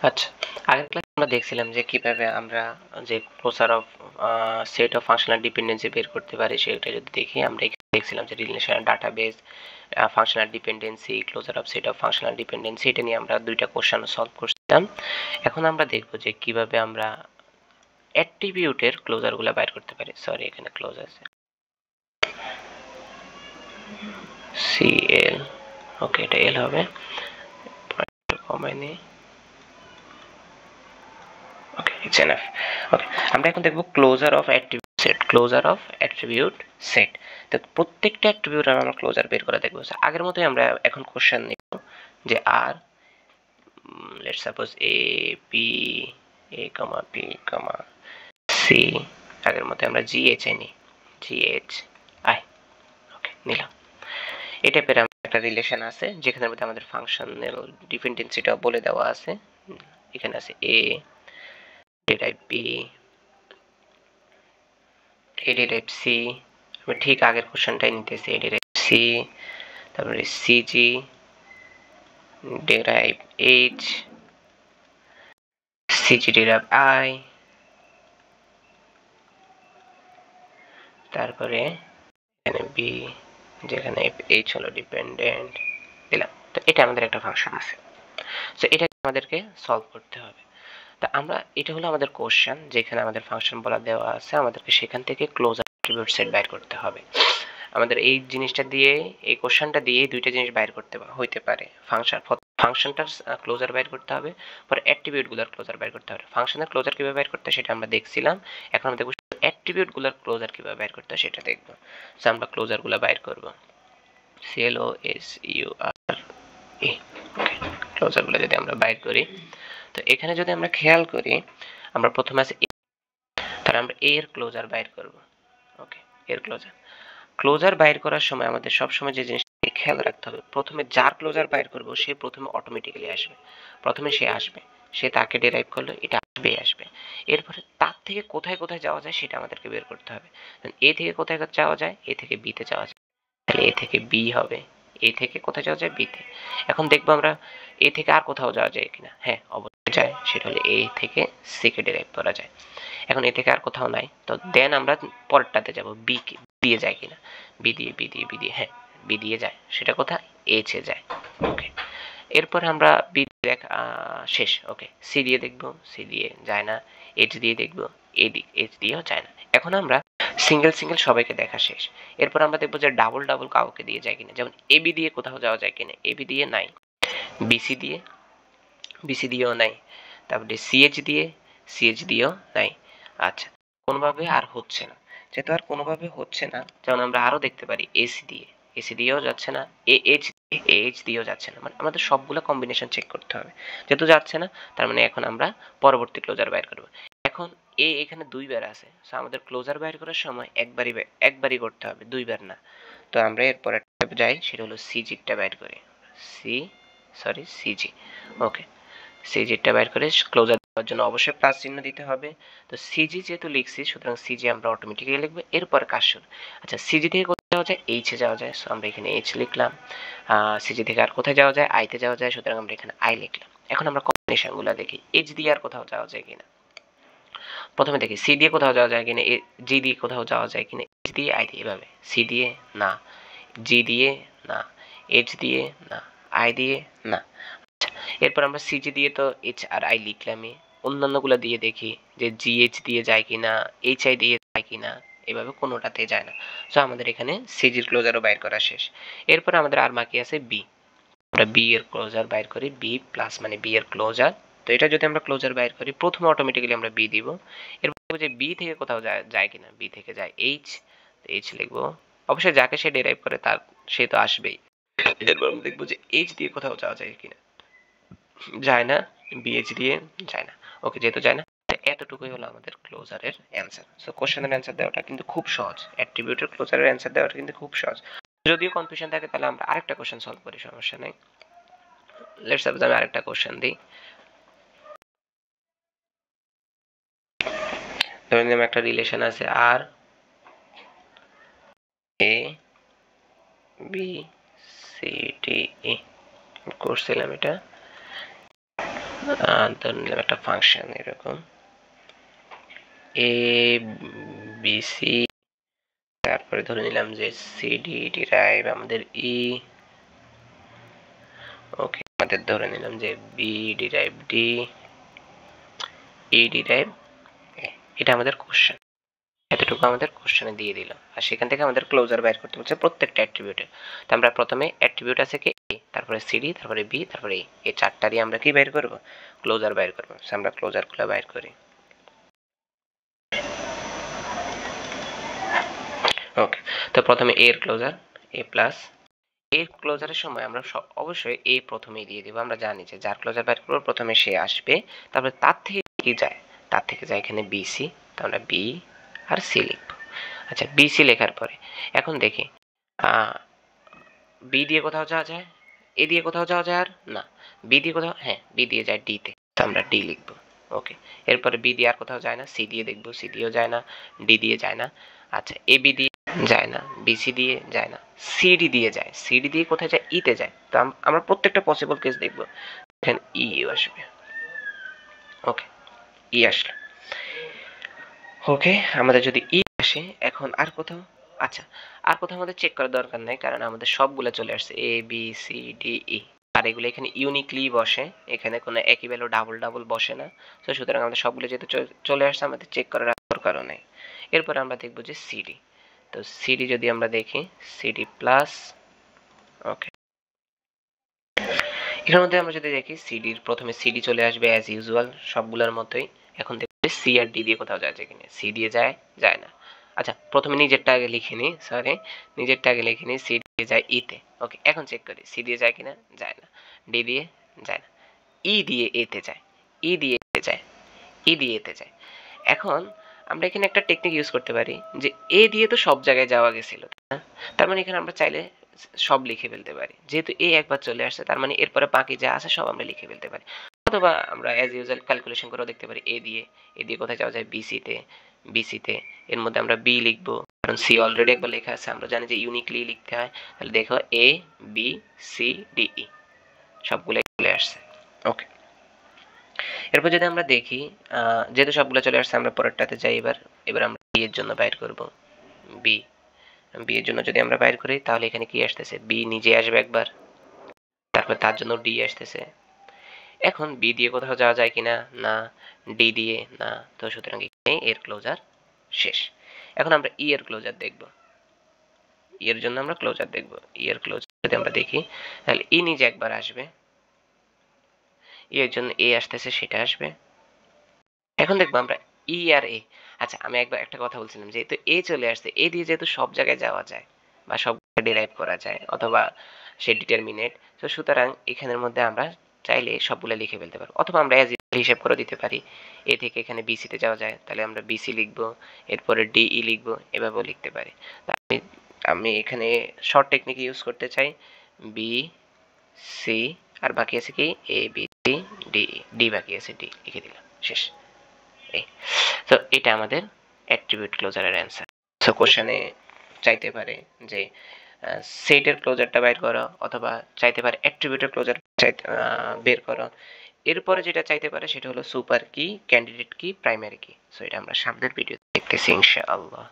আচ্ছা, আগের ক্লাসে আমরা দেখছিলাম যে কিভাবে আমরা যে closure of set of functional dependency বের করতে পারি সেটা যদি দেখি, আমরা এখানে দেখছিলাম যে relational database, functional dependency, closure of set of functional dependency, এটা নিয়ে আমরা দুইটা কোশ্চেন সলভ করছিলাম। এখন আমরা দেখব যে কিভাবে আমরা অ্যাট্রিবিউটের ক্লোজারগুলো বাইর করতে পারি। সরি, এখানে ক্লোজ আছে সিএল, ওকে এটা এল হবে, কমাই নিই, ওকে ইটস এনাফ। ওকে, আমরা এখন দেখব closure of attribute set, closure of attribute set. তো প্রত্যেকটা অ্যাট্রিবিউট আমরা ক্লোজার বের করে দেখব। আগের মতোই আমরা এখন কোশ্চেন নিব যে আর let's suppose a p a comma p comma c, আগের মতো আমরা জি এইচ আই নিই, জি এইচ আই, ওকে নিলাম। এই টাইপের একটা রিলেশন আছে যেখানের মধ্যে আমাদের ফাংশনাল ডিপেন্ডেন্সিটা বলে দেওয়া আছে। এখানে আছে এ ডিরাইভ বি, এ ডিরাইভ সি, আমি ঠিক আগের কোশ্চেনটাই নিতেছি, এ ডিরাইভ সি, তারপরে CG derive H, CG derive I, তারপরে এখানে বি, যেখানে এইচ হলো ডিপেন্ডেন্ট দিলাম। তো এটা আমাদের একটা ফাংশন আছে, তো এটা আমাদেরকে সলভ করতে হবে। তা আমরা, এটা হলো আমাদের কোশ্চেন যেখানে আমাদের ফাংশন বলা দেওয়া আছে, আমাদেরকে সেখান থেকে ক্লোজার অ্যাট্রিবিউট সেট বাইর করতে হবে। আমাদের এই জিনিসটা দিয়ে, এই কোশ্চেনটা দিয়ে দুইটা জিনিস বাইর করতে হইতে পারে। ফাংশনটার ক্লোজার বাইর করতে হবে, পরে অ্যাট্রিবিউটগুলোর ক্লোজার বাইর করতে হবে। ফাংশনের ক্লোজার কিভাবে বাইর করতে হয় সেটা আমরা দেখছিলাম, এখন আমরা দেখব অ্যাট্রিবিউটগুলোর ক্লোজার কিভাবে বাইর করতে হয় সেটা দেখব। সো আমরা ক্লোজারগুলো বাইর করব, CLOSURE, ক্লোজারগুলো যদি আমরা বাইর করি, তো এখানে যদি আমরা খেয়াল করি, আমরা প্রথমে আছে তাহলে আমরা এর ক্লোজার বাইর করব। ওকে, এর ক্লোজার বাইর করার সময় আমাদের সবসময় যে জিনিসটা খেয়াল রাখতে হবে, প্রথমে যার ক্লোজার বাইর করব সে প্রথমে অটোমেটিক্যালি আসবে, প্রথমে সে আসবে, সে তাকে ডেরাইভ করলো, এটা আসবে। এরপরে তার থেকে কোথায় কোথায় যাওয়া যায় সেটা আমাদেরকে বের করতে হবে। এ থেকে কোথায় যাওয়া যায়, এ থেকে বি তে যাওয়া যায়, তাহলে এ থেকে বি হবে, এ থেকে কোথায় যাওয়া যায়, বি তে। এখন দেখবো আমরা এ থেকে আর কোথাও যাওয়া যায় কিনা, হ্যাঁ অবশ্যই যায়, সেটা হলে এ থেকে সি কে ডেরাইভ করা যায়। এখন এ থেকে আর কোথাও নাই, তো দেন আমরা পরেরটাতে যাব, বি দিয়ে যায় কিনা, বি দিয়ে, হ্যাঁ বি দিয়ে যায়, সেটা কোথায়, এইচ এ যায়। ওকে, এরপর আমরা বি দেখা শেষ। ওকে, সি দিয়ে দেখব, সি দিয়ে যায় না, এইচ দিয়ে দেখব, এইচ দিয়েও যায় না। এখন আমরা সিঙ্গেল সিঙ্গেল সবাইকে দেখা শেষ। এরপর আমরা দেখবো যে ডাবল ডাবল কাউকে দিয়ে যায় কিনা, যেমন এবি দিয়ে কোথাও যাওয়া যায় কিনা, এবি দিয়ে নাই, বিসি দিয়েও নাই, তারপরে সিএইচ দিয়েও নাই। আচ্ছা, কোনোভাবে আর হচ্ছে না, যেহেতু আর কোনোভাবে হচ্ছে না, যেমন আমরা আরো দেখতে পারি এসি দিয়েও যাচ্ছে না, এইচ দিয়েও যাচ্ছে না, মানে আমাদের সবগুলো কম্বিনেশন চেক করতে হবে। যেহেতু যাচ্ছে না, তার মানে এখন আমরা পরবর্তী ক্লোজার বাইর করব। এখন এখানে দুইবার আছে, সো আমাদের ক্লোজার বাইর করার সময় একবারই করতে হবে, দুইবার না। তো আমরা এরপর একটা যাই, সেটা হলো সিজিটা বাইর করি, সিজি। ওকে, সিজিটা বাইর করে ক্লোজার দেওয়ার জন্য অবশ্যই প্লাস চিহ্ন দিতে হবে। তো সিজি যেহেতু লিখছি, সুতরাং সিজি আমরা অটোমেটিক্যালি লিখবো। এরপর কাজ শুরু। আচ্ছা, সিজি থেকে কোথায় যাওয়া যায়, এইচ এ যাওয়া যায়, সো আমরা এখানে এইচ লিখলাম। সিজি থেকে আর কোথায় যাওয়া যায়, আইতে যাওয়া যায়, সুতরাং আমরা এখানে আই লিখলাম। এখন আমরা কম্বিনেশনগুলো দেখি, এইচ দিয়ে আর কোথাও যাওয়া যায় কিনা। প্রথমে দেখি সি দিয়ে কোথাও যাওয়া যায় কিনা, জি দিয়ে কোথাও যাওয়া যায় কিনা, এইচ দিয়ে আই দিয়ে, এভাবে সি দিয়ে না, জি দিয়ে না, এইচ দিয়ে না, আই দিয়ে না। এরপর আমরা সিজি দিয়ে তো এইচ আর আই লিখলামই, অন্যান্যগুলো দিয়ে দেখি যে জিএইচ দিয়ে যায় কিনা, এইচ আই দিয়ে যায় কিনা, এভাবে কোনোটাতে যায় না। সো আমাদের এখানে সিজির ক্লোজারও বাইর করা শেষ। এরপর আমাদের আর বাকি আছে বি, আমরা বি এর ক্লোজার বাইর করি, বি প্লাস মানে বি এর ক্লোজার। তো এটা যদি আমরা ক্লোজার বাইর করি, প্রথমে অটোমেটিক্যালি আমরা বি দিব। এরপর যে বি থেকে কোথাও যায় কিনা, বি থেকে যায় এইচ, এইচ লিখবো, অবশ্যই যাকে সে ডেরাইভ করে তার, সে তো আসবেই। এরপর আমরা দেখবো যে এইচ দিয়ে কোথাও যাওয়া যায় কিনা, যায় না, বিএইচ দিয়ে যায় না। ওকে, যেহেতু যায় না, এতটুকুই হলো আমাদের ক্লোজারের অ্যান্সার। সো কোশ্চেনের অ্যান্সার দেওয়াটা কিন্তু খুব সহজ, অ্যাট্রিবিউটের ক্লোজারের অ্যান্সার দেওয়াটা কিন্তু খুব সহজ। যদিও কনফিউশন থাকে, তাহলে আমরা আরেকটা কোশ্চেন সলভ করি, সমস্যা নেই। লেটস সাপোজ আমি আরেকটা কোশ্চেন দিই, ধরে নিলাম একটা রিলেশন আছে আর A B C D E, করছিলাম এটা, ধরে নিলাম একটা ফাংশন এরকম এ বি সি, তারপরে ধরে নিলাম যে সিডি ডিরাইভ আমাদের ই, ওকে আমাদের ধরে নিলাম যে বি ডিরাইভ ডি, ই ডিরাইভ এ। এটা আমাদের কোশ্চেন, এতটুকু আমাদের কোশ্চেনে দিয়ে দিল। আর সেখান থেকে আমাদের ক্লোজার বাইর করতে বলছে প্রত্যেকটা অ্যাট্রিবিউটের। তো আমরা প্রথমে অ্যাট্রিবিউট আছে কি এ, তারপরে সিডি, তারপরে বি, তারপরে ই, এই চারটারই আমরা কি বাইর করব, ক্লোজার বাইর করব। আমরা ক্লোজারগুলো বাইর করি। ওকে, তো প্রথমে এর ক্লোজার এ প্লাস, এর ক্লোজারের সময় আমরা অবশ্যই এ প্রথমেই দিয়ে দিব। আমরা জানি যে যার ক্লোজার বাইর করব প্রথমে সে আসবে, তারপরে তার থেকে কি যায়, তার থেকে যায় এখানে বিসি, তো আমরা বি আর সি লিখব। আচ্ছা, বিসি লেখার পরে এখন দেখি বি দিয়ে কোথাও যাওয়া যায়, এ দিয়ে কোথাও যাওয়া যায় আর না, বি দিয়ে কোথাও, হ্যাঁ বি দিয়ে যায় ডিতে, তো আমরা ডি লিখব। ওকে, এরপরে বি দিয়ে আর কোথাও যায় না, সি দিয়ে দেখবো, সি দিয়েও যায় না, ডি দিয়ে যায় না। আচ্ছা, এ বি দিয়ে যায় না, বিসি দিয়ে যায় না, সিডি দিয়ে যায়, সিডি দিয়ে কোথায় যায়, ইতে যায়। তো আমরা প্রত্যেকটা পসিবল কেস দেখবো, এখানে ই আসবে। ওকে, ই আসলো। ওকে, আমাদের যদি ই আসে, এখন আর কোথাও, আচ্ছা আর কোথাও আমাদের চেক করার দরকার নেই, কারণ আমাদের সবগুলো চলে আসছে A B C D E, আর এগুলো এখানে ইউনিকলি বসে, এখানে কোনো একই ভ্যালু ডাবল ডাবল বসে না। তো সুতরাং আমাদের সবগুলো যেহেতু চলে আসছে, আমাদের চেক করার দরকারও নেই। এরপর আমরা দেখবো যে সিডি, তো সিডি যদি আমরা দেখি সিডি প্লাস, ওকে এর মধ্যে আমরা যদি দেখি সিডির প্রথমে সিডি চলে আসবে অ্যাজ ইউজুয়াল সবগুলোর মতোই। এখন দেখবে সি আর ডি দিয়ে কোথাও যায় কিনা, সি দিয়ে যায়, যায় না। আচ্ছা, প্রথমে নিজেরটা আগে লিখে নিই, সরি নিজেরটা আগে লিখে নিই, সি দিয়ে যায় ইতে। ওকে, এখন চেক করি সি দিয়ে যায় কিনা, যায় না, ডি দিয়ে যায় না, ই দিয়ে এতে যায়, ই দিয়ে এতে যায়, ই দিয়ে এতে যায়। এখন আমরা এখানে একটা টেকনিক ইউজ করতে পারি, যে এ দিয়ে তো সব জায়গায় যাওয়া গেছিল, তার মানে এখানে আমরা চাইলে সব লিখে ফেলতে পারি। যেহেতু এ একবার চলে আসছে, তার মানে এরপরে বাকি যা আছে সব আমরা লিখে ফেলতে পারি। অথবা আমরা অ্যাজ ইউজুয়াল ক্যালকুলেশন করেও দেখতে পারি, এ দিয়ে কোথায় যাওয়া যায়, বিসিতে, বিসিতে এর মধ্যে আমরা বি লিখবো, কারণ সি অলরেডি একবার লেখা আছে, আমরা জানি যে ইউনিকলি লিখতে হয়। তাহলে দেখো A B C D E সবগুলো চলে আসছে। ওকে, এরপর যদি আমরা দেখি যেহেতু সবগুলো চলে আসছে, আমরা পরেরটাতে যাই। এবার আমরা বি এর জন্য বাইর করব। বি, বি এর জন্য যদি আমরা বাইর করি, তাহলে এখানে কি আসতেছে, বি নিজে আসবে একবার, তারপর তার জন্য ডি আসতেছে। এখন বি দিয়ে কোথাও যাওয়া যায় কিনা, না, ডি দিয়ে না, তো সুতরাং এখানে এর ক্লোজার শেষ। এখন আমরা ই এর ক্লোজার দেখব, ই এর জন্য আমরা ক্লোজার দেখব। ই এর ক্লোজার যদি আমরা দেখি, তাহলে ই নিজে একবার আসবে, ই এর জন্য এ আসতেছে, সেটা আসবে। এখন দেখবো আমরা ই আর এ। আচ্ছা, আমি একবার একটা কথা বলছিলাম, যেহেতু এ চলে আসছে, এ দিয়ে যেহেতু সব জায়গায় যাওয়া যায় বা সব ডিরাইভ করা যায়, অথবা সে ডিটারমিনেট, তো সুতরাং এখানের মধ্যে আমরা চাইলে সবগুলো লিখে ফেলতে পারবো, অথবা আমরা অ্যাজ হিসাব করে দিতে পারি। এ থেকে এখানে বিসিতে যাওয়া যায়, তাহলে আমরা বিসি লিখবো, এরপরে ডিই লিখবো, এভাবেও লিখতে পারি। আমি আমি এখানে শর্ট টেকনিক ইউজ করতে চাই, বি সি আর বাকি আছে কি A B C D, D বাকি আছে, ডি লিখে দিলাম, শেষ। তো এটা আমাদের অ্যাট্রিবিউট ক্লোজারের অ্যান্সার। সো কোশ্চেনে চাইতে পারে যে সেটের ক্লোজারটা বের করো, অথবা চাইতে পারে অ্যাট্রিবিউটের ক্লোজার বের করো। এরপরে যেটা চাইতে পারে সেটা হলো সুপার কি, ক্যান্ডিডেট কি, প্রাইমারি কি। সো এটা আমরা সামনের ভিডিওতে দেখতেছি ইনশাআল্লাহ।